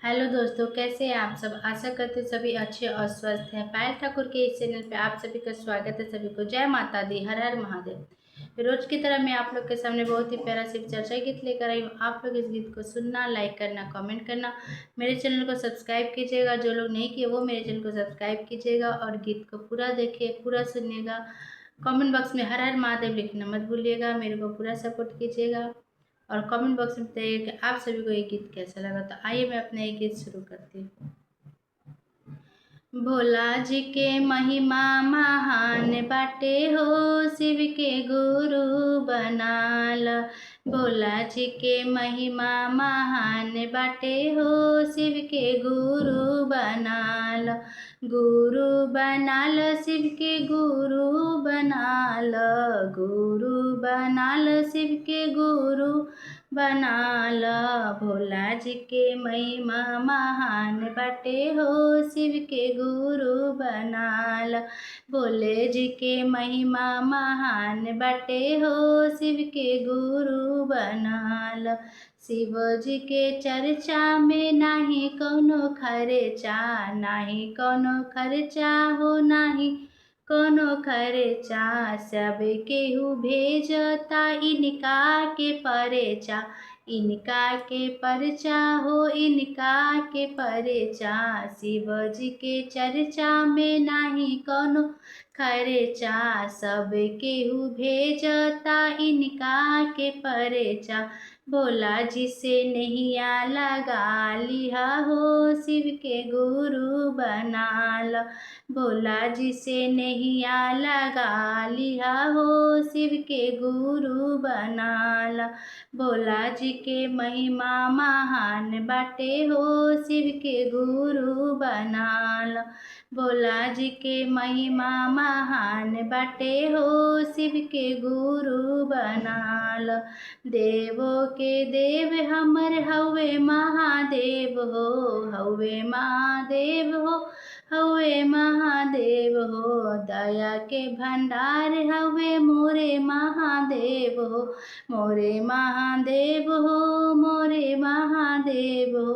Hello दोस्तों, कैसे हैं आप सब। आशा करते हैं सभी अच्छे और स्वस्थ हैं। पायल ठाकुर के इस चैनल पे आप सभी का स्वागत है। सभी को जय माता दी, हर हर महादेव। रोज की तरह मैं आप लोग के सामने बहुत ही प्यारा शिव चर्चा गीत लेकर आई हूँ। आप लोग इस गीत को सुनना, लाइक करना, कमेंट करना, मेरे चैनल को सब्सक्राइब कीजिएगा। जो लोग नहीं किए वो मेरे चैनल को सब्सक्राइब कीजिएगा और गीत को पूरा देखिए, पूरा सुनिएगा। कमेंट बॉक्स में हर हर महादेव लिखना मत भूलिएगा। मेरे को पूरा सपोर्ट कीजिएगा और कमेंट बॉक्स में बताइए कि आप सभी को ये गीत कैसा लगा। तो आइए मैं अपना ये गीत शुरू करती हूँ। भोला जी के महिमा महान बाटे हो, शिव के गुरु बनाल। भोला जी के महिमा महान बाटे हो, शिव के गुरु बनाल। गुरु बनाल, शिव के गुरु बनाल। गुरु बनाल, शिव के गुरु बनाल। भोला जी के महिमा महान बाटे हो, शिव के गुरु बनाल। भोले जी के महिमा महान बाटे हो, शिव के गुरु बनाल। शिव जी के चर्चा में नाही कौनो खर्चा, नाही कौनो खर्चा हो, नाही कोनो खर्चा। सब केहू भेजता इनका के परेचा, इनका के परचा हो, इनका के परेचा। शिव जी के चर्चा में नाही कोनो खर्चा, सब केहू भेजता इनका के परेचा। भोला जी से नैया लगा लिया हो, शिव के गुरु बनाल। भोला जी से नैया लगा लिया हो, शिव के गुरु बनाल। भोला जी के महिमा महान बाटे हो, शिव के गुरु बनाल। भोला जी के महिमा महान बाटे हो, शिव के गुरु बनाल। देवों के देव हमर हवे महादेव हो, हवे महादेव हो, हवे महादेव हो। दया के भंडार हवे मोरे महादेव हो, मोरे महादेव हो, मोरे महादेव हो।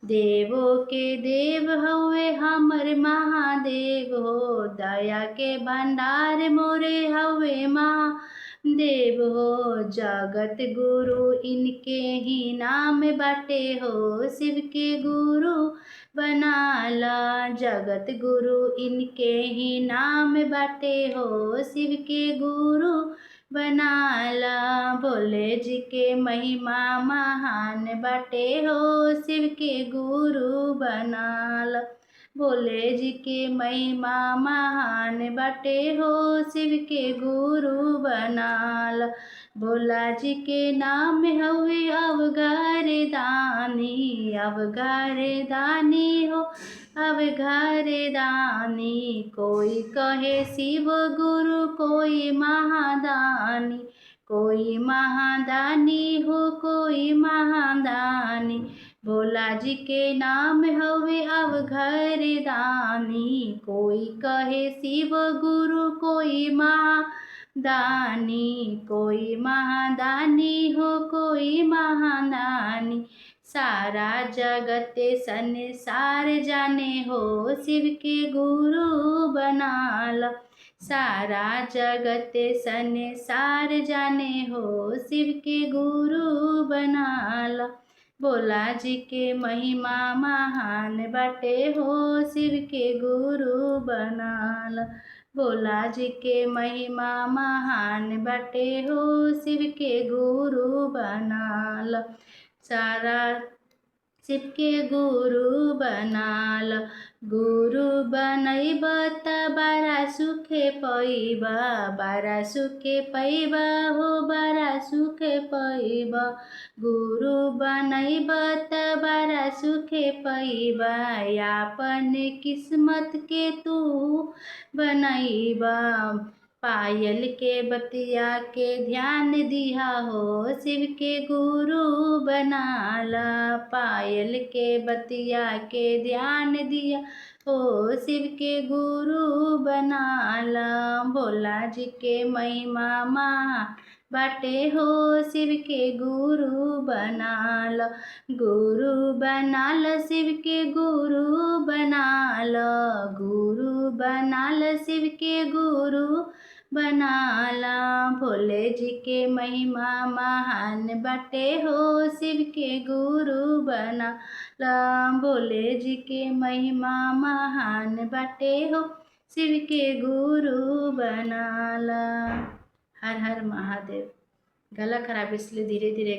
देवों के देव हवे हमर महादेव हो, दया के भंडार मोरे हवे महादेव हो। जगत गुरु इनके ही नाम बाटे हो, शिव के गुरु बनाला। जगत गुरु इनके ही नाम बाटे हो, शिव के गुरु बनाला। भोले जी के महिमा महान बाटे हो, शिव के गुरु बनाल। भोले जी के महिमा महान बाटे हो, शिव के गुरु बनाल। भोला जी के नाम हवे अवघर दानी, अवघर दानी हो, अवघर दानी। कोई कहे शिव गुरु, कोई महादानी, कोई महादानी हो, कोई महादानी। भोला जी के नाम हवे अवघर दानी। कोई कहे शिव गुरु, कोई महादानी, कोई महादानी हो, कोई महादानी। सारा जगत संसार जाने हो, शिव के गुरु बनाल। सारा जगत संसार जाने हो, शिव के गुरु बनाल। भोला जी के महिमा महान बाटे हो, शिव के गुरु बनाल। भोला जी के महिमा महान बाटे हो, शिव के गुरु बनाल। सारा शिव के गुरु बनाल। गुरु बनैब त बारा सुखे पैबा, बारा सुखे पैबा हो, बारा सुखे पैबा। गुरु बनैब त बारा सुखे पैबा, यापन किस्मत के तू बनैबा। पायल के बतिया के ध्यान दिया हो, शिव के गुरु बनाला। पायल के बतिया के ध्यान दिया हो, शिव के गुरु बनाला। भोला जी के महिमा महान बाटे हो शिव के गुरु बनाल, गुरु बनाल शिव के गुरु बनाल, गुरु बनाल शिव के गुरु बनाला। भोले जी के महिमा महान बाटे हो शिव के गुरु बनाला, भोले जी के महिमा महान बाटे हो शिव के गुरु बनाला। हर हर महादेव। गला खराब इसलिए धीरे धीरे